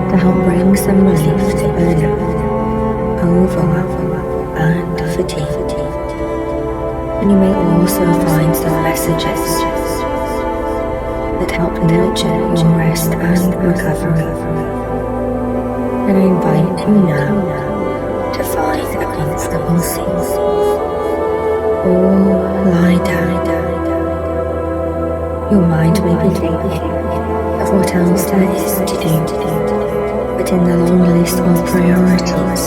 to help bring some relief to burnout, overwhelm, and fatigue. And you may also find some messages that help nurture your rest and recovery. And I invite you now to find a comfortable seat or lie down. Your mind may be thinking of what else there is to do, but in the long list of priorities,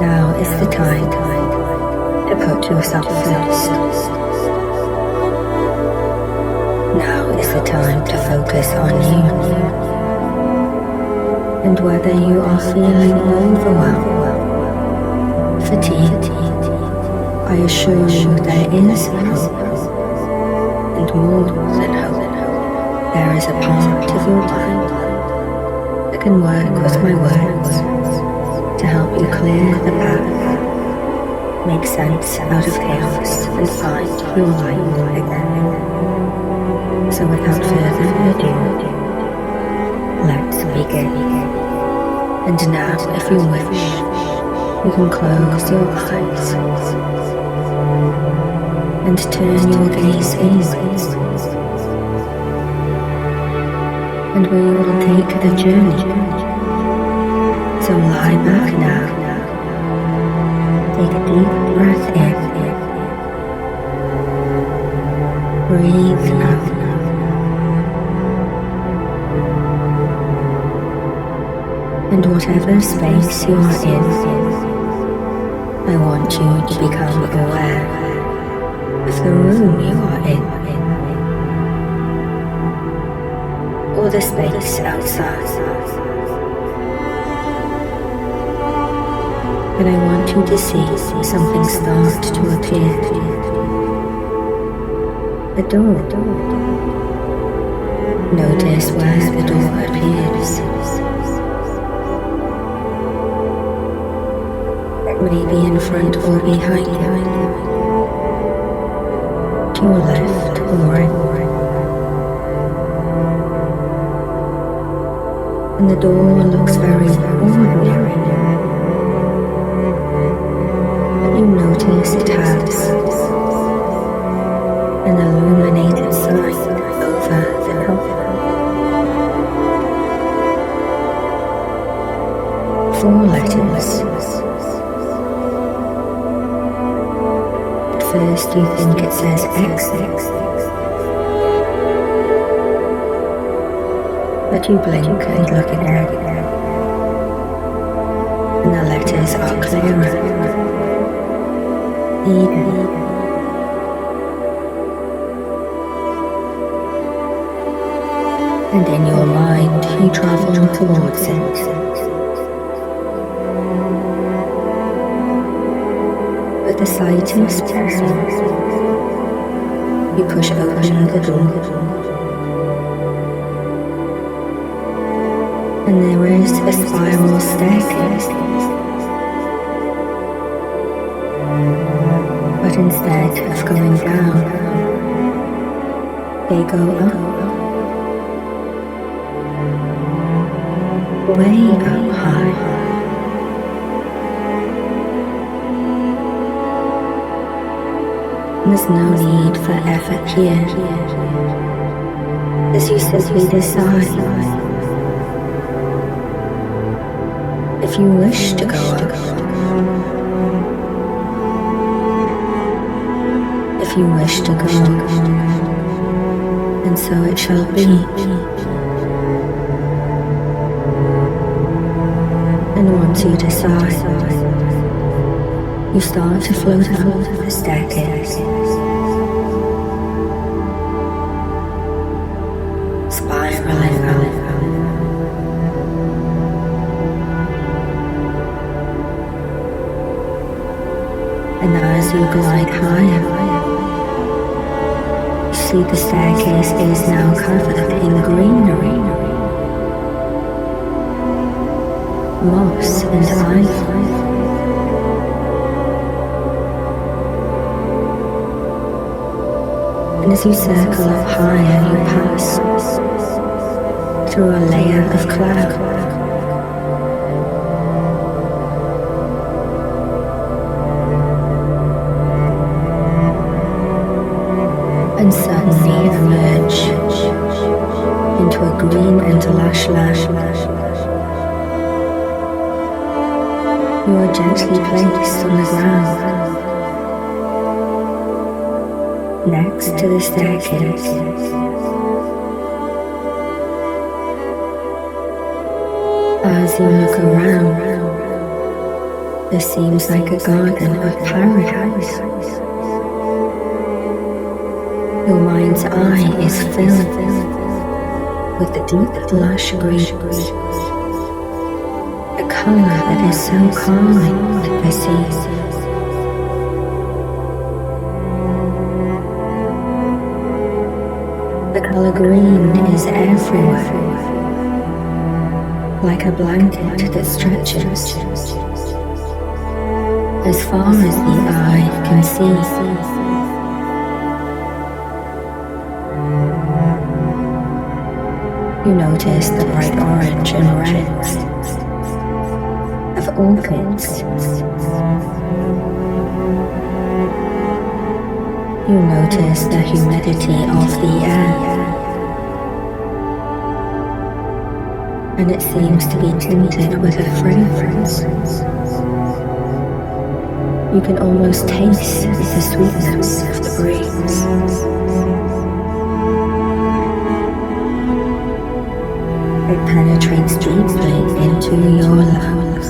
now is the time to put yourself first. Now is the time to focus on you. And whether you are feeling overwhelmed, fatigued, I assure you there is hope. And more than hope, there is a part of your mind that can work with my words to help you clear the path, make sense out of chaos, and find your light again. So without further ado, let's begin. And now, if you wish, you can close your eyes and turn your gaze inwards. And we will take the journey. So lie back now. Take a deep breath in. Breathe out. And whatever space you are in, I want you to become aware of the room you are in, or the space outside. And I want you to see something start to appear. A door. Notice where the door appears. Maybe in front or behind you, to your left or right. And the door looks very ordinary, but you notice it has an illuminated sign over the opening. 4 letters. First you think it says exit, but you blink and look again, and the letters are clearer. Eden. And in your mind you travel towards it. The slightest person, you push open the door, and there is a spiral staircase, but instead of going down, they go up, way up high. There's no need for effort here, as you simply decide. If you wish to go up, if you wish to go, and so it shall be. And once you decide, you start to float up the staircase, spiraling up. And as you glide higher, you see the staircase is now covered in greenery, moss and ivy. And as you circle up higher, you pass through through a layer of cloud. And suddenly emerge into a green and lush land. You are gently placed on the ground, next to the staircase. As you look around, this seems like a garden of paradise. Your mind's eye is filled with the deep lush green, a color that is so calming to perceive. The color green is everywhere, like a blanket that stretches as far as the eye can see. You notice the bright orange and reds of orchids. You notice the humidity of the air, and it seems to be tinted with a fragrance. You can almost taste the sweetness of the breeze. It penetrates deeply into your lungs.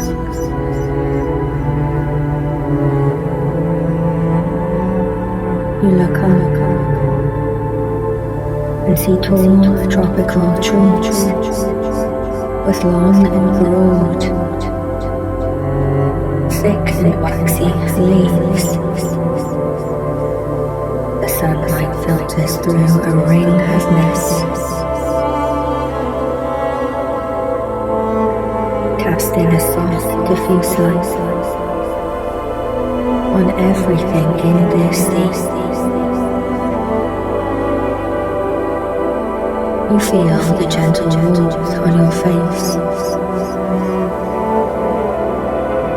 You look up and see tall tropical trees with long and broad, thick and waxy leaves. The sunlight filters through a ring of mists, casting a soft, diffuse light on everything in this sea. You feel the gentle warmth on your face,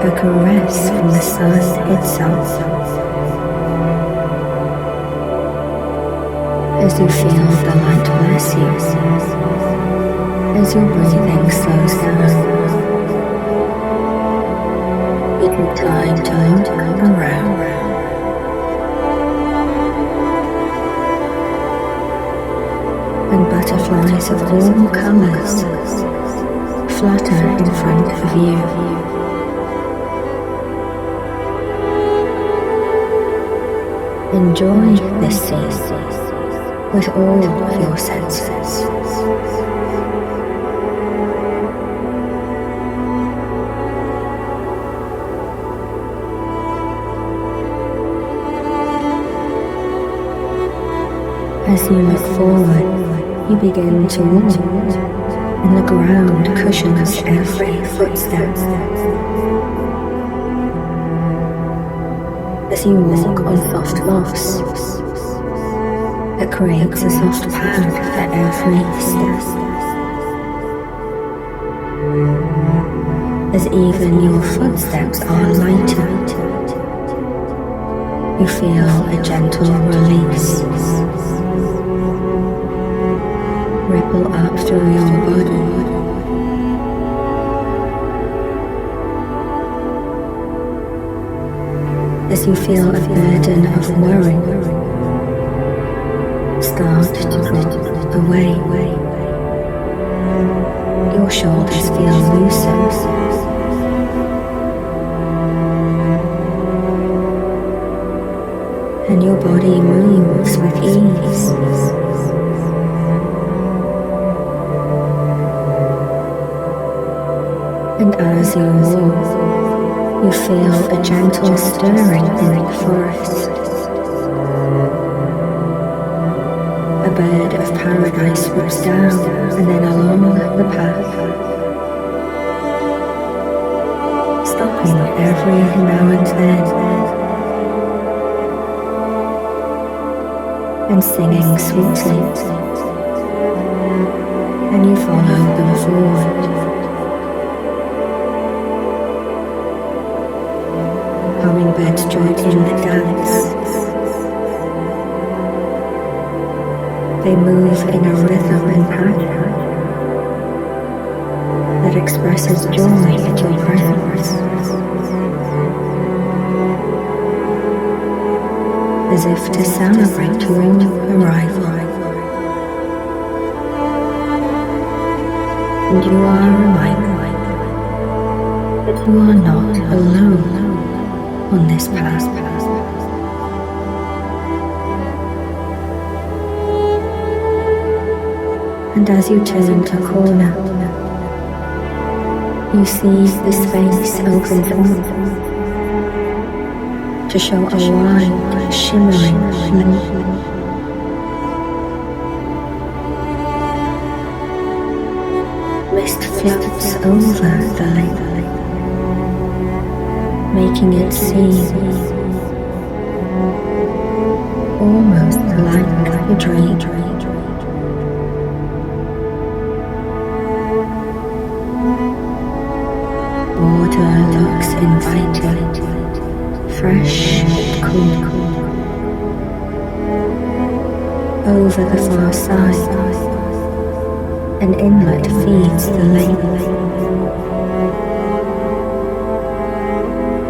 a caress from the sun itself. As you feel the light bless you, as your breathing slows down, you take time to look around. And butterflies of all colors flutter in front of you. Enjoy this sea with all of your senses. As you look forward, you begin to walk, and the ground cushions every footstep. As you walk on soft moss, it creates a soft pad for every step. As even your footsteps are lighter, you feel a gentle release ripple up through your body. As you feel a burden of worry start to drop away, your shoulders feel looser, and your body moves with ease. And as you walk, you feel a gentle stirring in the forest. A bird of paradise swoops down and then along the path, stopping every now and then and singing sweetly. and you follow them forward. Hummingbirds join in the dance. They move in a rhythm and pattern that expresses joy at your presence, as if to celebrate your arrival. And you are reminded that you are not alone on this path. And as you turn a corner, you see the space opens up to show a wide, shimmering lake. Mist floats over the lake, making it seem almost like a dream. Water looks inviting, fresh and cool. Over the far side, an inlet feeds the lake.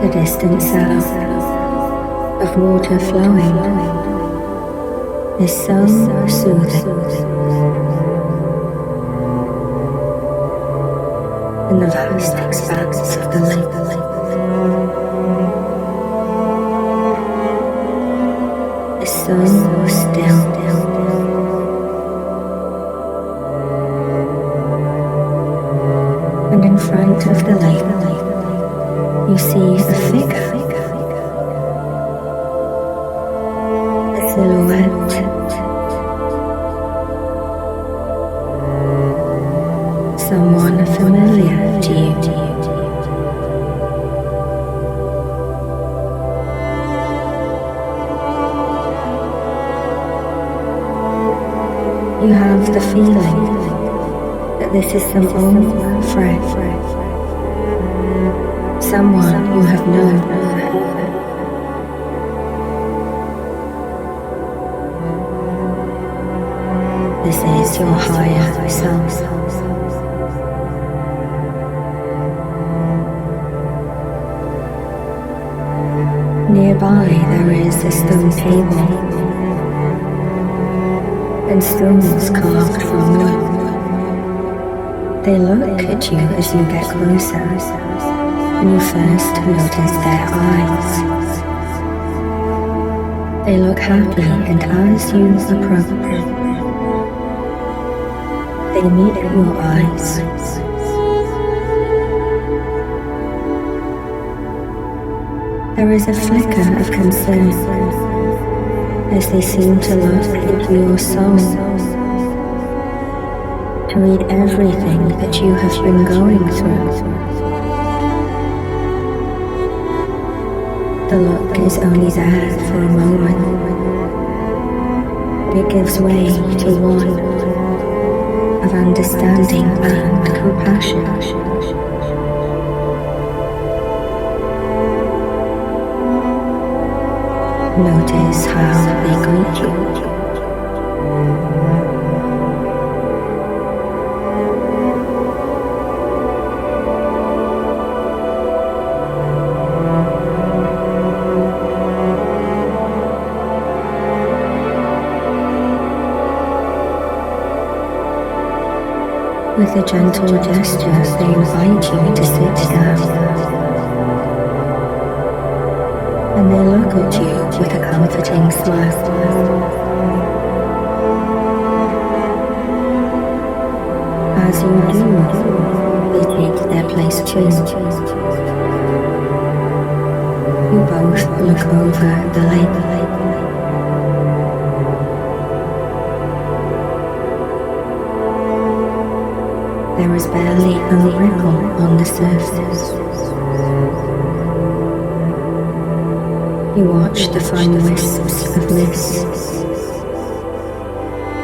The distant sound of water flowing is so soothing. In the vast expanse of the lake, is so still. And in front of the lake, you see a figure, a silhouette. Someone familiar to you. You have the feeling that this is some old friend, someone you have known forever. This is your higher self. Nearby there is a stone table and stones carved from wood. They look at you as you get closer, and you first notice their eyes. They look happy, and as you approach, they meet your eyes. There is a flicker of concern as they seem to look into your soul, to read everything that you have been going through. The look is only there for a moment, but it gives way to one of understanding and compassion. Notice how they greet you. With a gentle gesture, they invite you to sit down. And they look at you with a comforting smile. As you do, they take their place too. You both look over the lake. There is barely a ripple on the surface. You watch the fine wisps of mist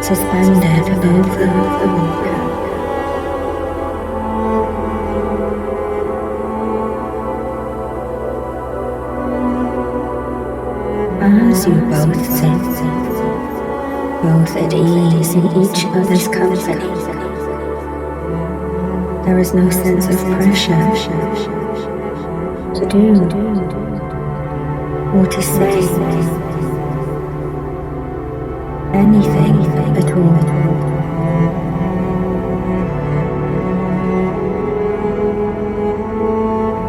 suspended over the water. both at ease in each other's company. There is no sense of pressure to do or to say anything at all.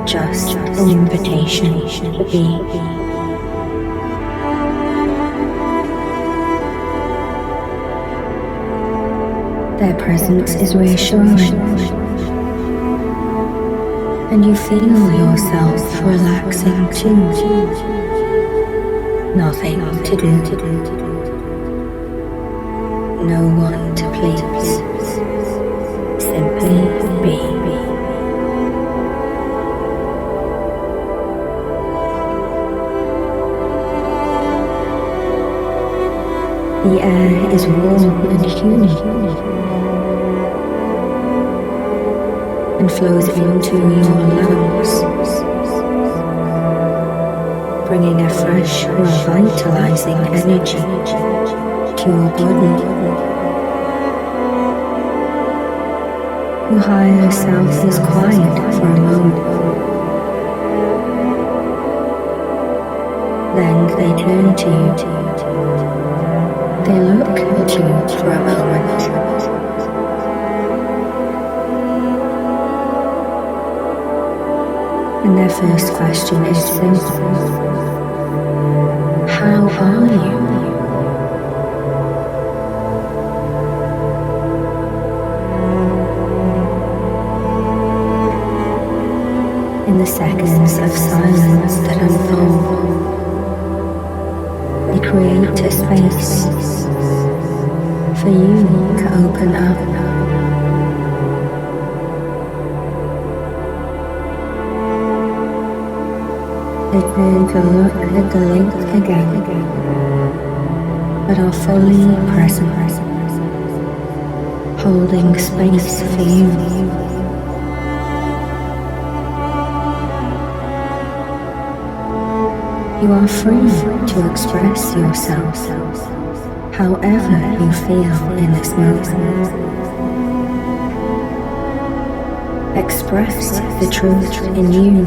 Just an invitation to be. Their presence is reassuring, and you feel yourself relaxing too. Nothing to do, no one to please, simply be. The air is warm and humid and flows into your lungs, bringing a fresh, revitalizing energy to your body. Your higher self is quiet for a moment. Then they turn to you. They look at you for a moment. And their first question is simple. How are you? In the seconds of silence that unfold, they create a space for you to open up. They turn to look at the lake again, but are fully present, holding space for you. You are free to express yourself however you feel in this moment. Express the truth in you.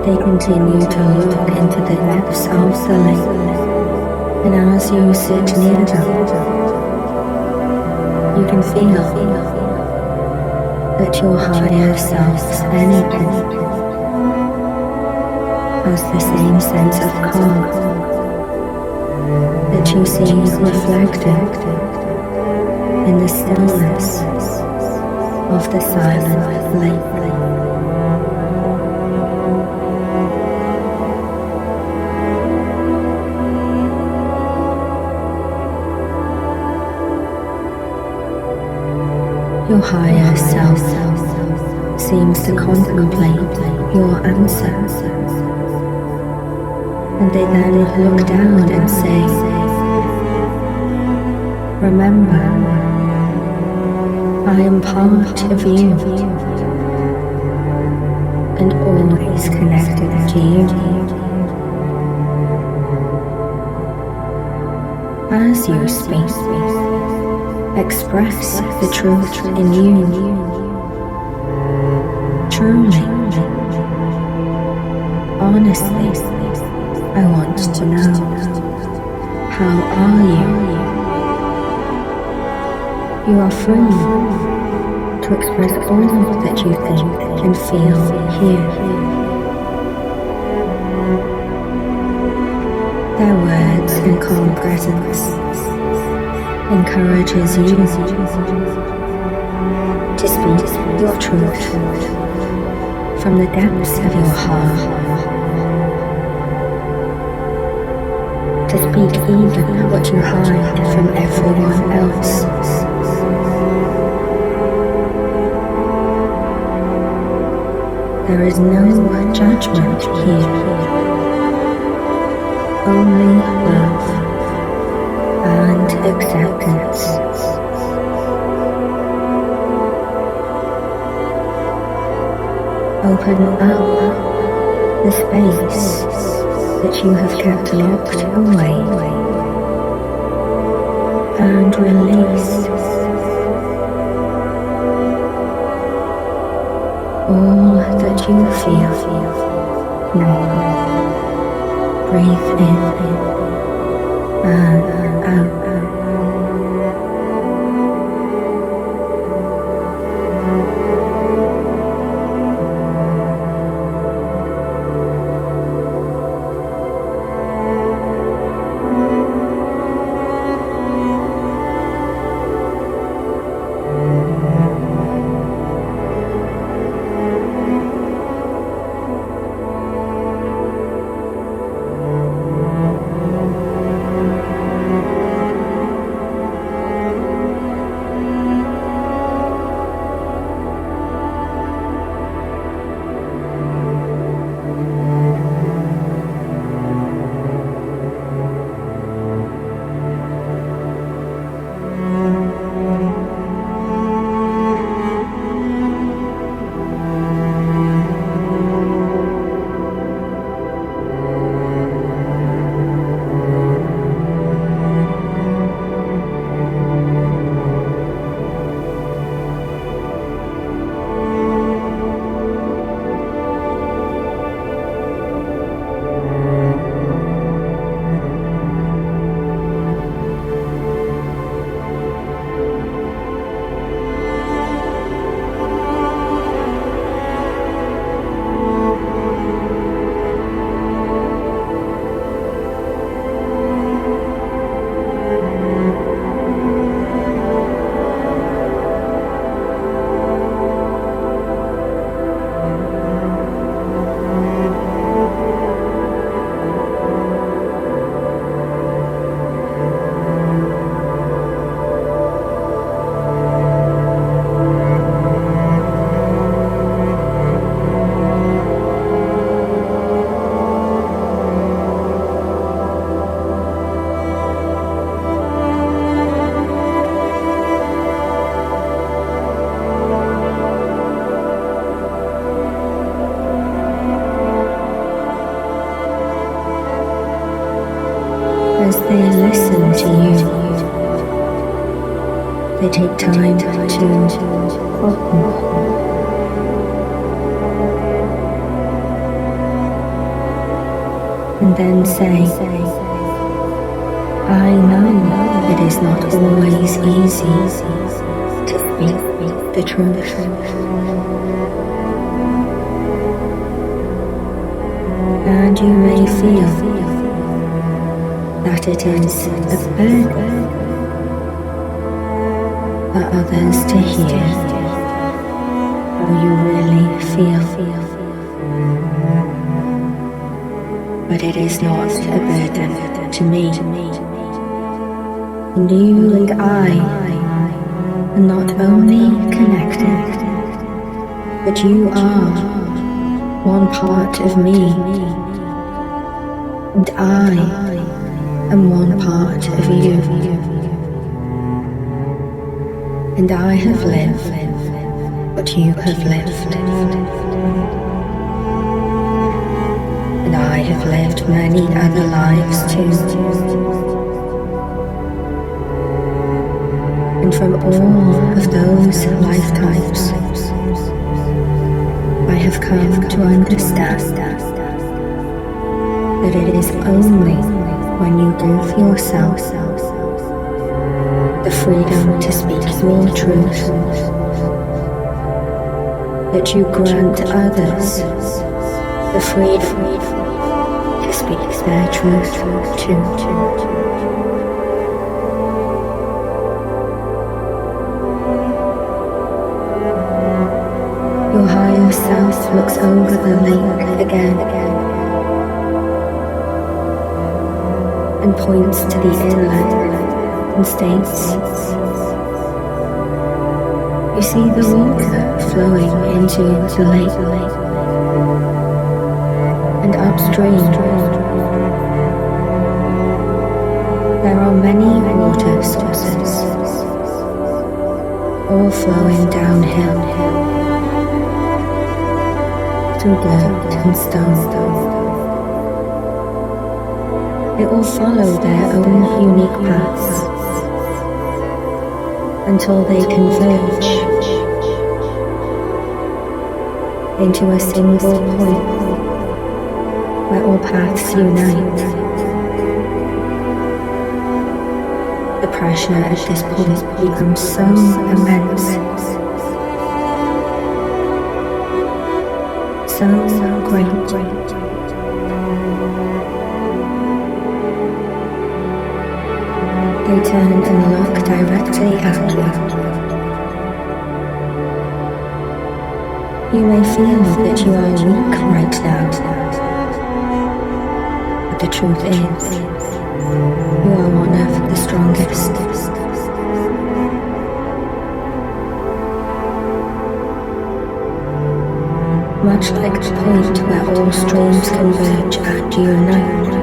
They continue to look into the depths of the lake, and as you sit near them, you can feel that your higher self's energy has the same sense of calm that you see reflected in the stillness of the silent lake. Your higher self seems to contemplate your answer, and they then look down and say, "Remember, I am part of you and always connected to you." As you speak, express the truth in you. Truly, honestly, I want to know, how are you? You are free to express all that you think and feel here. Their words and calm presence encourages you to speak your truth from the depths of your heart, to speak even what you hide from everyone else. There is no judgment here, only love and acceptance. Open up the space that you have kept locked away and release all that you feel now. Breathe in and out. As they listen to you, they take time to open and then say, I know it is not always easy to speak the truth. And you may feel that it is a burden for others to hear how you really feel. But it is not a burden to me. And you and I are not only connected, but you are one part of me, and I am one part of you. And I have lived what you have lived. And I have lived many other lives too. And from all of those lifetimes, I have come to understand that it is only when you give yourself the freedom to speak your truth, that you grant others the freedom to speak their truth too. Your higher self looks over the lake again and points to the inlet and states, "You see the water flowing into the lake, and upstream there are many water sources, all flowing downhill through dirt and stone. They all follow their own unique paths until they converge into a single point where all paths unite. The pressure at this point becomes so immense, so great. They turn and look directly at you. You may feel that you are weak right now, but the truth is, you are one of the strongest. Much like the point where all streams converge and unite,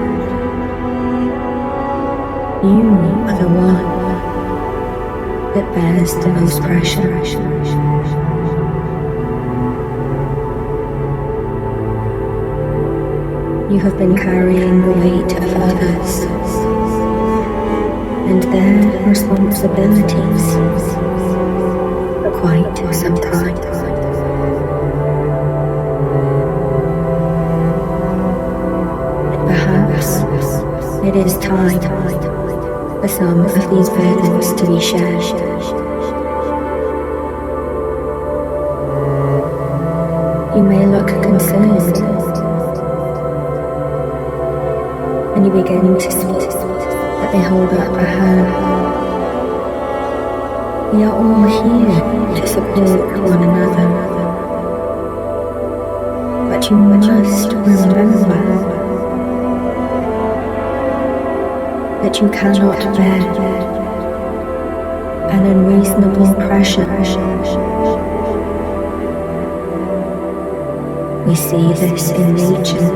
you are the one that bears the most pressure. You have been carrying the weight of others and their responsibilities for quite some time. Perhaps it is time for some of these burdens to be shared. You may look concerned, and you begin to speak, but they hold up a hand. We are all here to support one another, but you must remember that you cannot bear an unreasonable pressure. We see this in nature,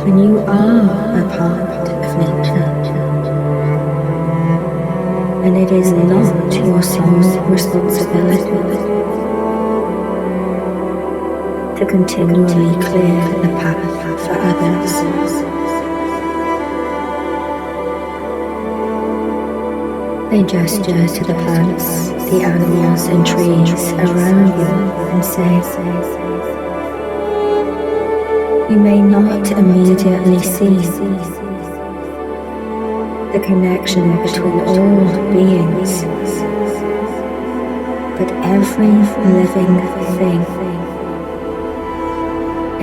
and you are a part of nature. And it is not your sole responsibility to continually clear the path for others. They gesture to the plants, the animals and trees around you and say, "You may not immediately see the connection between all beings, but every living thing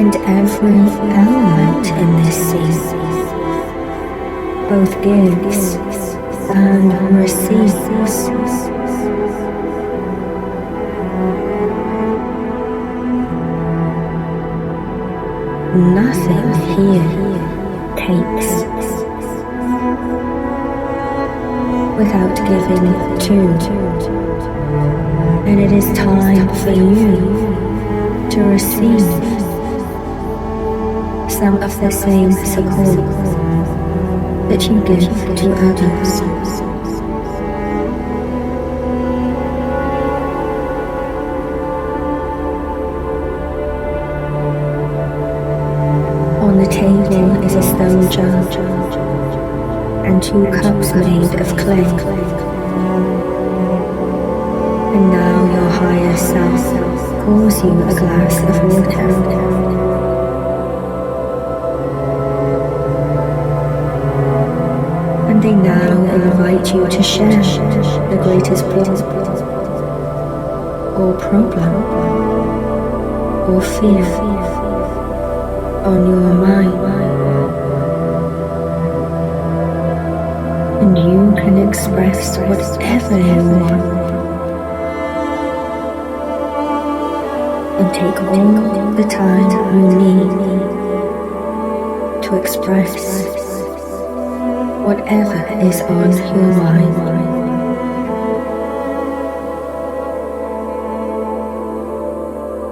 and every element in this scene both gives and receives. Nothing here takes without giving too, and it is time for you to receive some of the same support that you give to others. On the table is a stone jar and 2 cups made of clay. And now your higher self pours you a glass of water. And and they now invite you to share the greatest block or problem or fear on your mind. And you can express whatever you want. And take all the time you need to express whatever is on your mind.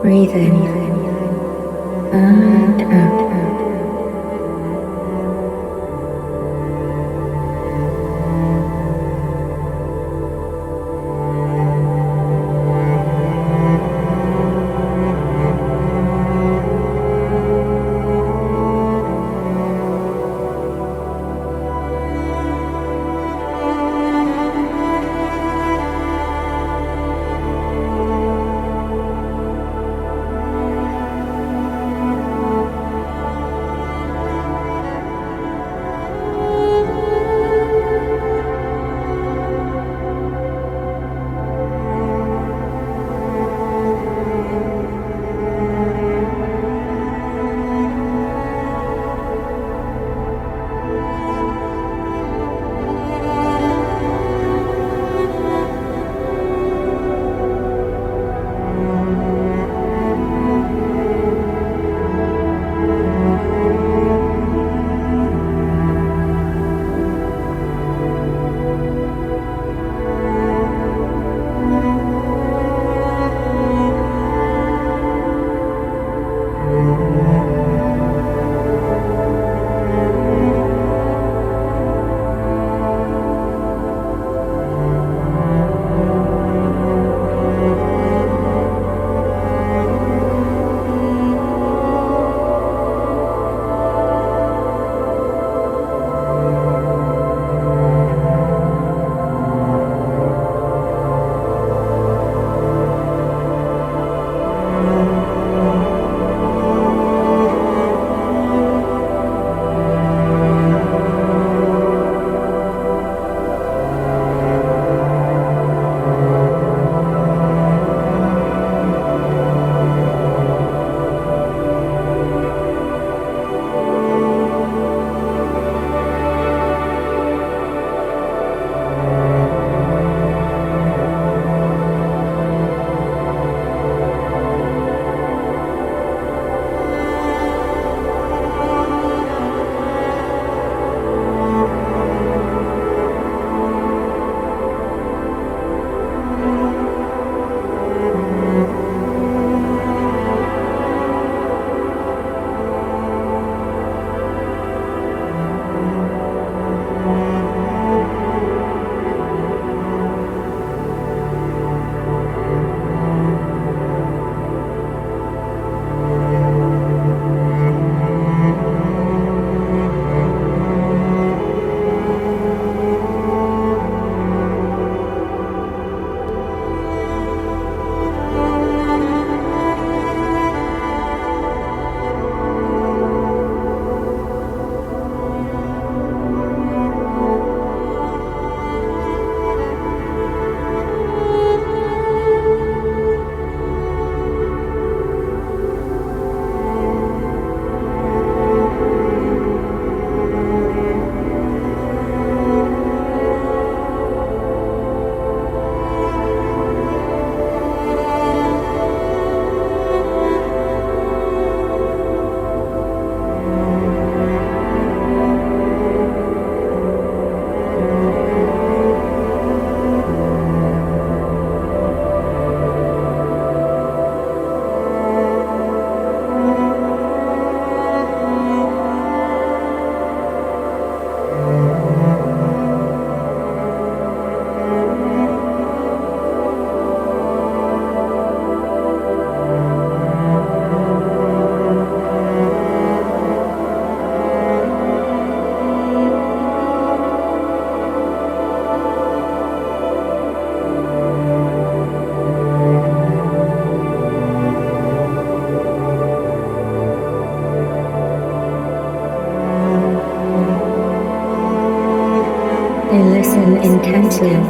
Breathe in and out.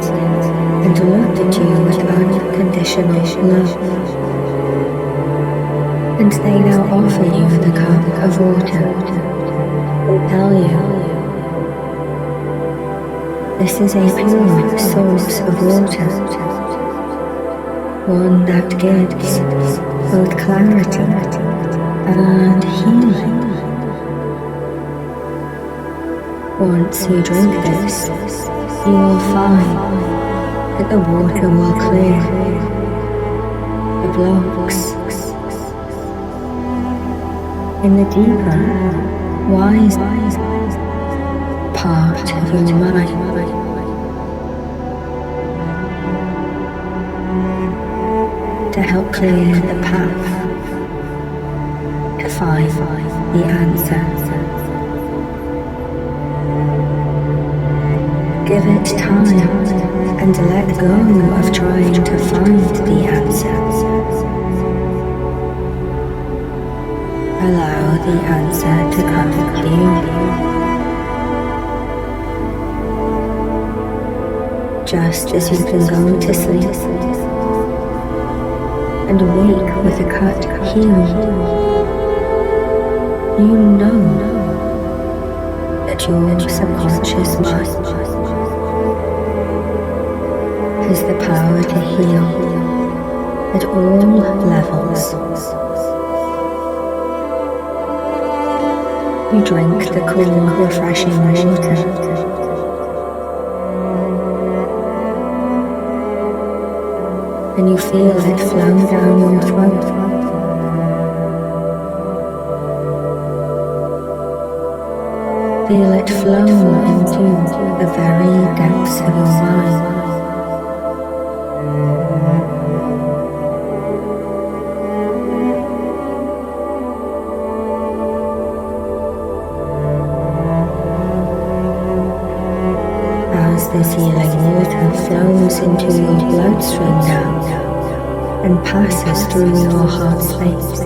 and looked at you with unconditional love. And they now offer you the cup of water and tell you, this is a pure source of water, one that gives both clarity and healing. Once you drink this, you will find that the water will clear the blocks in the deeper, wiser part of your mind. To help clear the path to find the answer. Give it time and let go of trying to find the answer. Allow the answer to come to you. Just as you can go to sleep and awake with a cut heel, you know that your subconscious mind has the power to heal at all levels. You drink the cool, refreshing water. And you feel it flow down your throat. Feel it flow into the very depths of your mind. As this healing water flows into your bloodstream now, and passes through your heart space,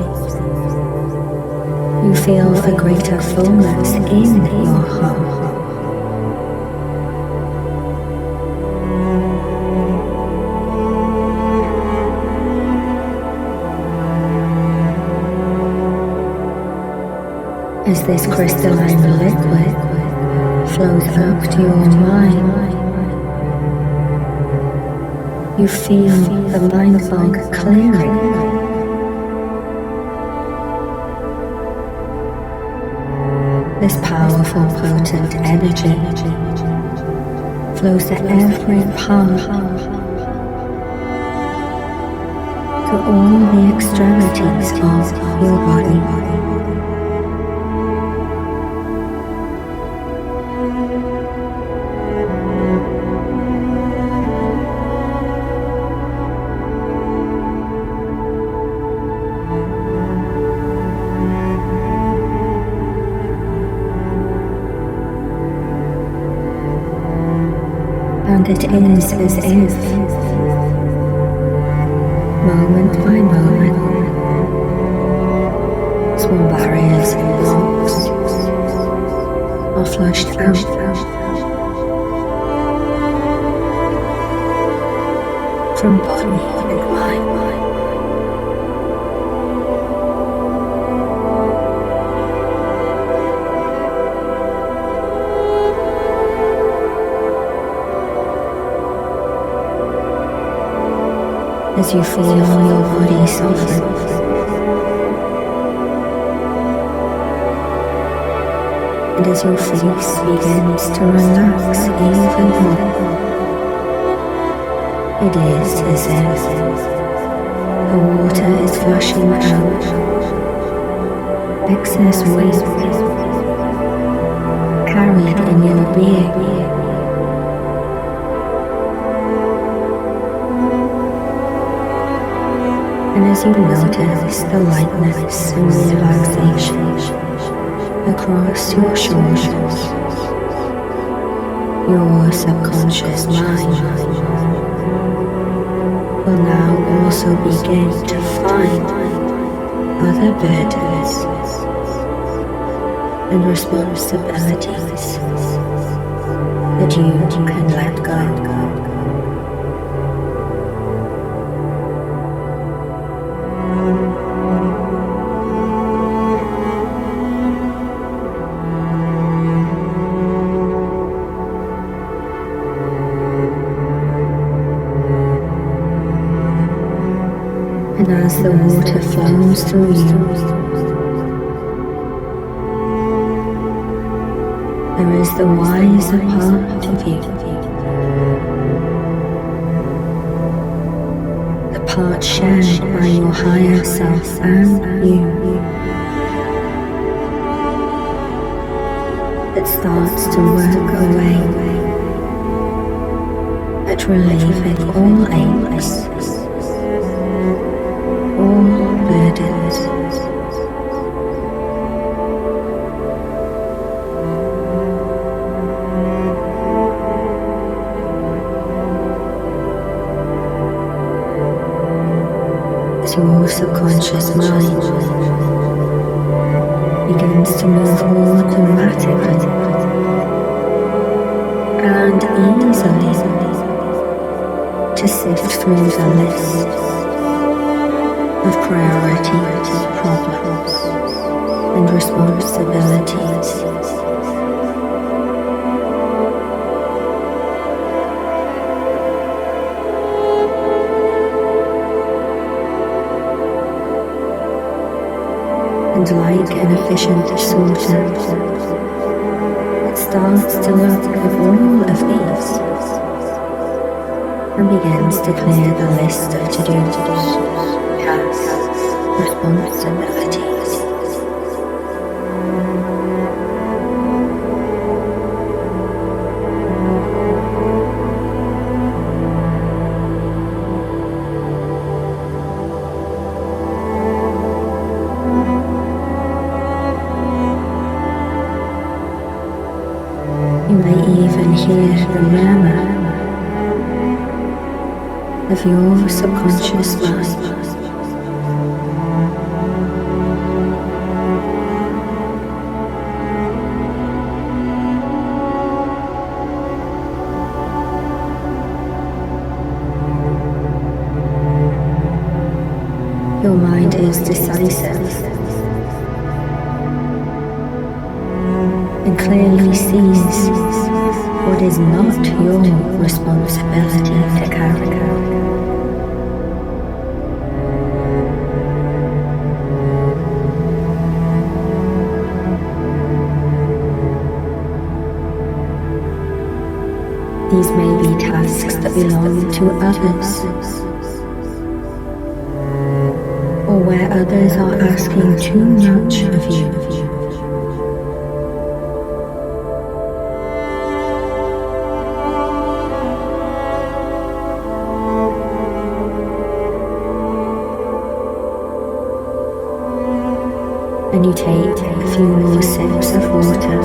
you feel a greater fullness in your heart. As this crystalline liquid flows up to your mind, you feel the mind fog clearing. This powerful, potent energy flows to every part, to all the extremities of your body. And it is as if, moment by moment, small barriers and blocks are flushed out. From body and mind. As you feel your body soften, and as your face begins to relax even more, it is as if the water is flushing out excess weight carried in your being. And as you notice the lightness and relaxation across your shoulders, your subconscious mind will now also begin to find other burdens and responsibilities that you can let go. And as the water flows through you, there is the wiser part of you, the part shared by your higher self and you, that starts to work away at relieving all aches, all burdens. As your subconscious mind begins to move automatically and easily to sift through the list of priority problems and responsibilities. And like an efficient sorter, it starts to look at all of these and begins to clear the list of to-dos, tasks, responsibilities. You may even hear the murmur of your subconscious mind. Your mind is decisive and clearly sees what is not your responsibility to carry out. These may be tasks that belong to others, or where others are asking too much of you. And you take a few more sips of water,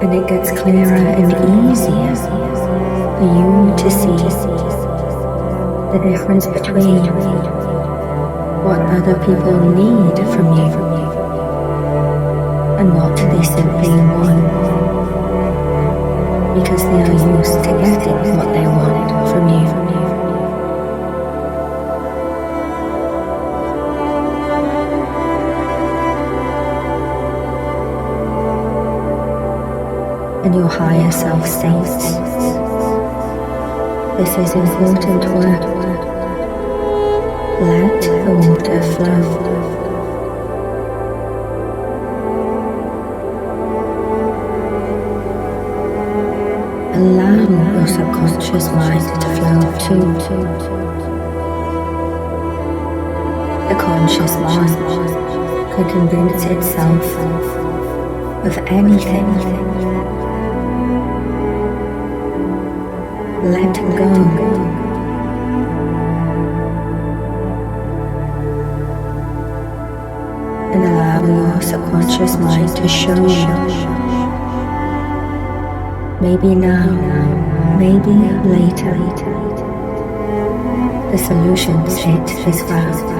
and it gets clearer and easier for you to see the difference between what other people need from you and what they simply want, because they are used to getting what they want from you. And your higher self states, this is important work. Let the water flow. Allow your subconscious mind to flow too. The conscious mind can convince itself of anything. Let go. And allow your subconscious mind to show you. Maybe now, maybe later, the solutions it has found.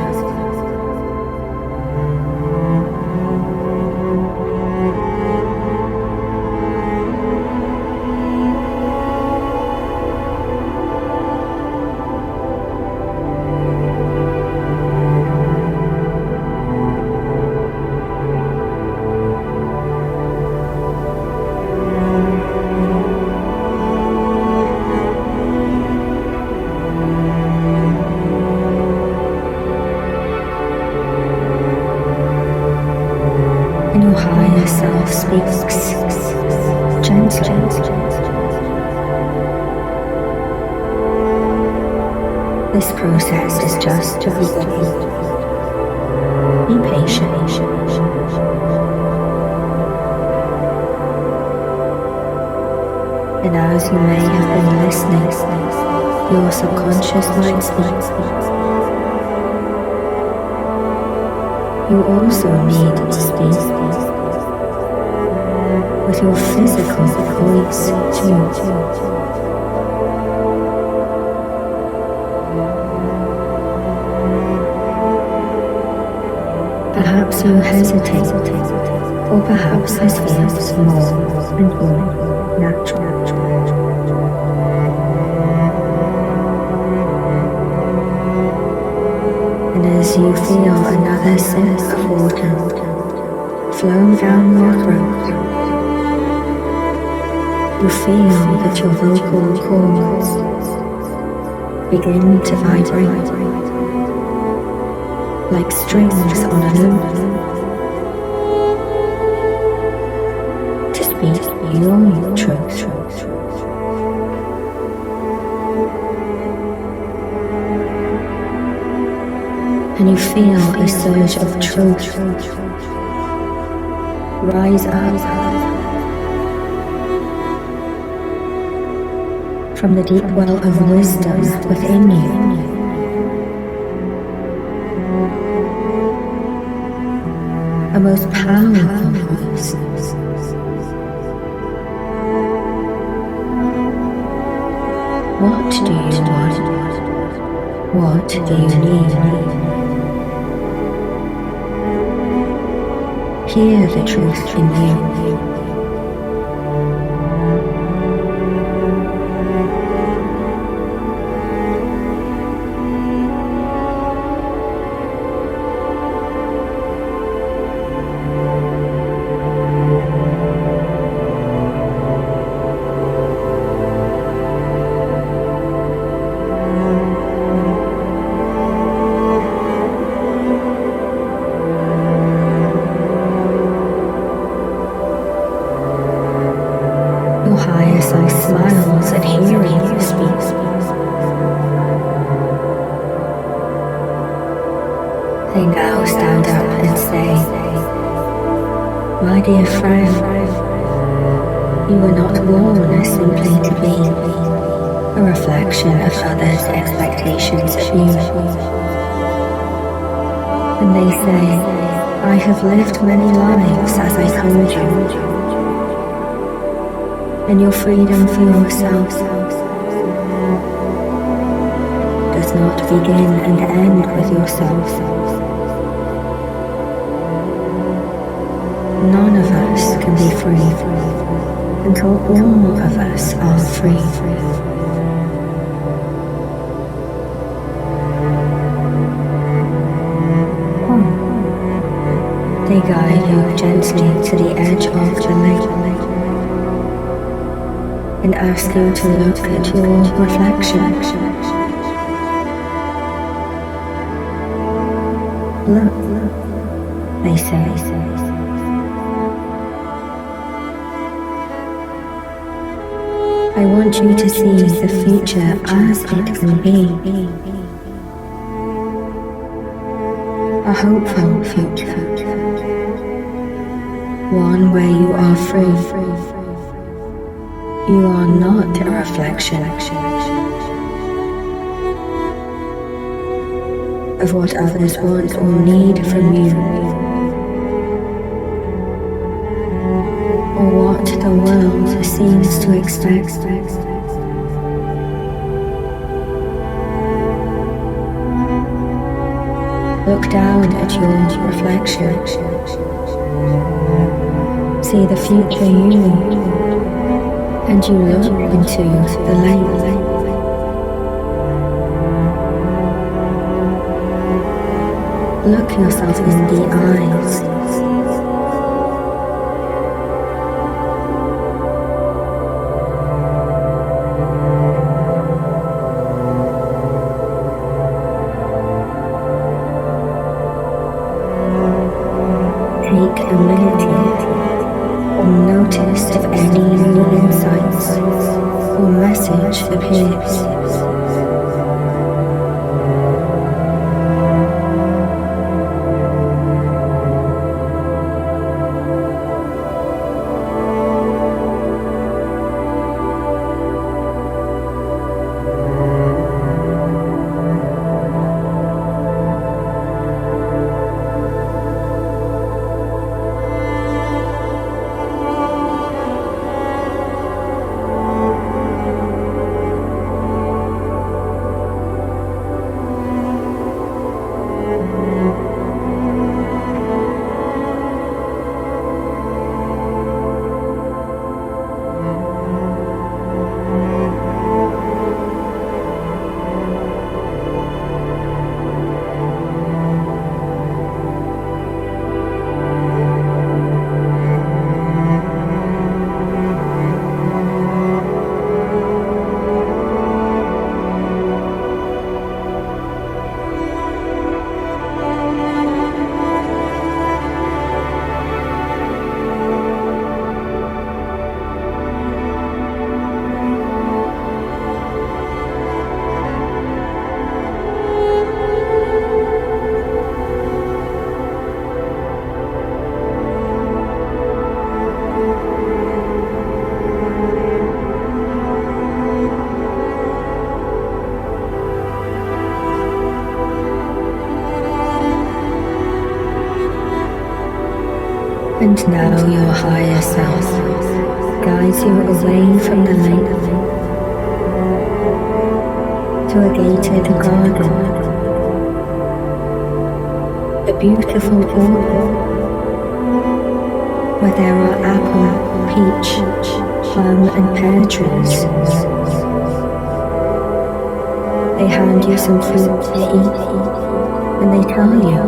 speaks gently. This process is just to beginning. Be patient. And as you may have been listening, your subconscious might speak. You also need to speak with your physical voice too. Perhaps you hesitate, or perhaps this feels more and more natural. And as you feel another sip of water flow down your throat, you feel that your vocal cords begin to vibrate like strings on a loop to speak your truth. And you feel a surge of truth rise up from the deep well of wisdom within you. A most powerful voice. What do you want? What do you need? Hear the truth in you. Your higher self smiles at hearing you speak. They now stand up and say, "My dear friend, you were not born simply to be a reflection of others' expectations of you." And they say, "I have lived many lives as I told you. And your freedom for yourself does not begin and end with yourself. None of us can be free until all of us are free. They guide you gently to the edge of the lake and ask you to look at your reflection. Look, they say. I want you to see the future as it can be. A hopeful future. One where you are free. You are not a reflection of what others want or need from you, or what the world seems to expect. Look down at your reflection. See the future you, and you look into the light. Look yourself in the eyes. Take a minute appears. And now your higher self guides you away from the lake to a gated garden, a beautiful orchard where there are apple, peach, plum and pear trees. They hand you some fruit to eat and they tell you,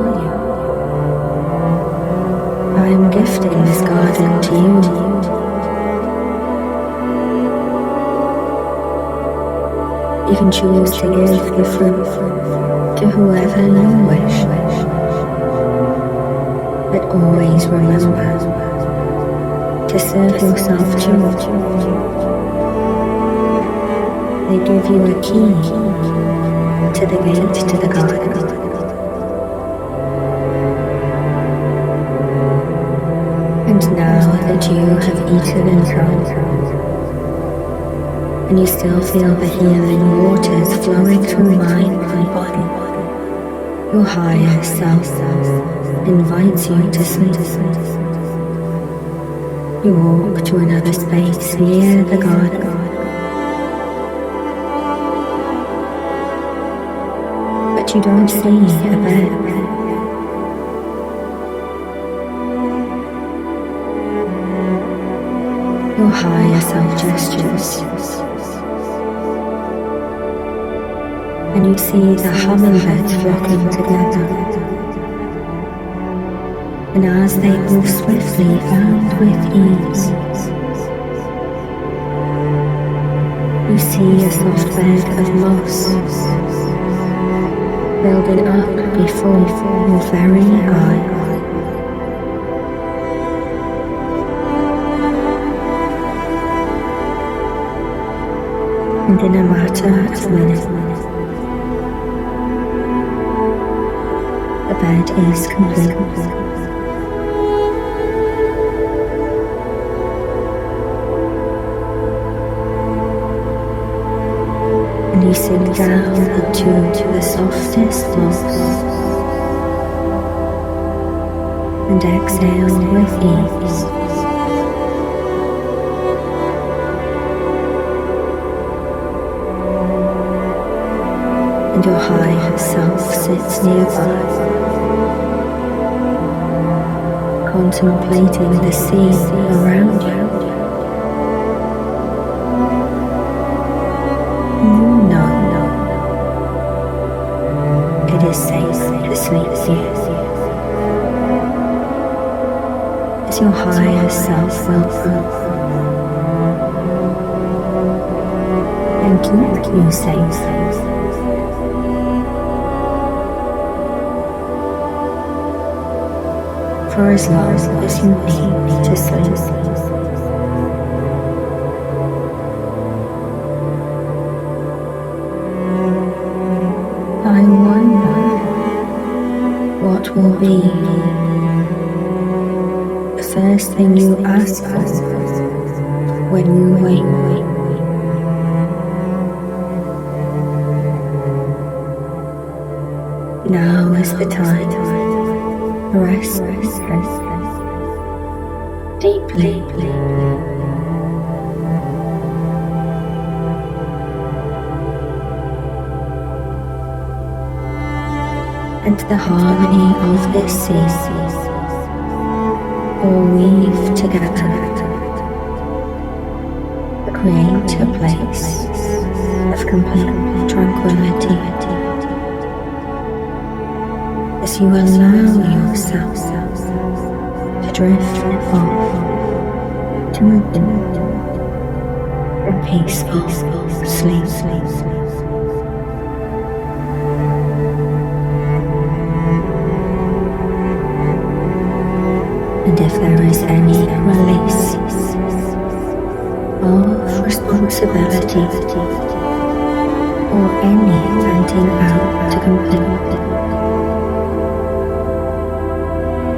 I am gifting this garden to you. You can choose to give the fruit to whoever you wish, but always remember to serve yourself too. They give you a key to the gate to the garden. And now that you have eaten and drunk, and you still feel the healing waters flowing through mind and body, your higher self invites you to sleep. You walk to another space near the garden, but you don't see a bed. Your higher self gestures, and you see the hummingbirds flocking together, and as they move swiftly and with ease, you see a soft bed of moss building up before your very eyes. And in a matter of minutes, the bed is complete. And you sink down into the softest moss and exhale with ease. And your higher self sits nearby, contemplating the scene around you. You know it is safe to sleep here, as your higher self will prove and keep you safe. For as long as you need to sleep. I wonder what will be the first thing you ask for when you wake. Now is the time to rest deeply. And the harmony of this sea all weave together to create a place of complete tranquility as you allow yourself to drift off to a deep and peaceful sleep. And if there is any release of responsibility or any venting out to complete,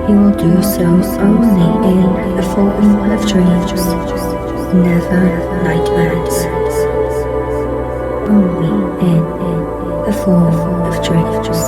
you will do so only in the form of dreams, never nightmares. Only in the form of dreams.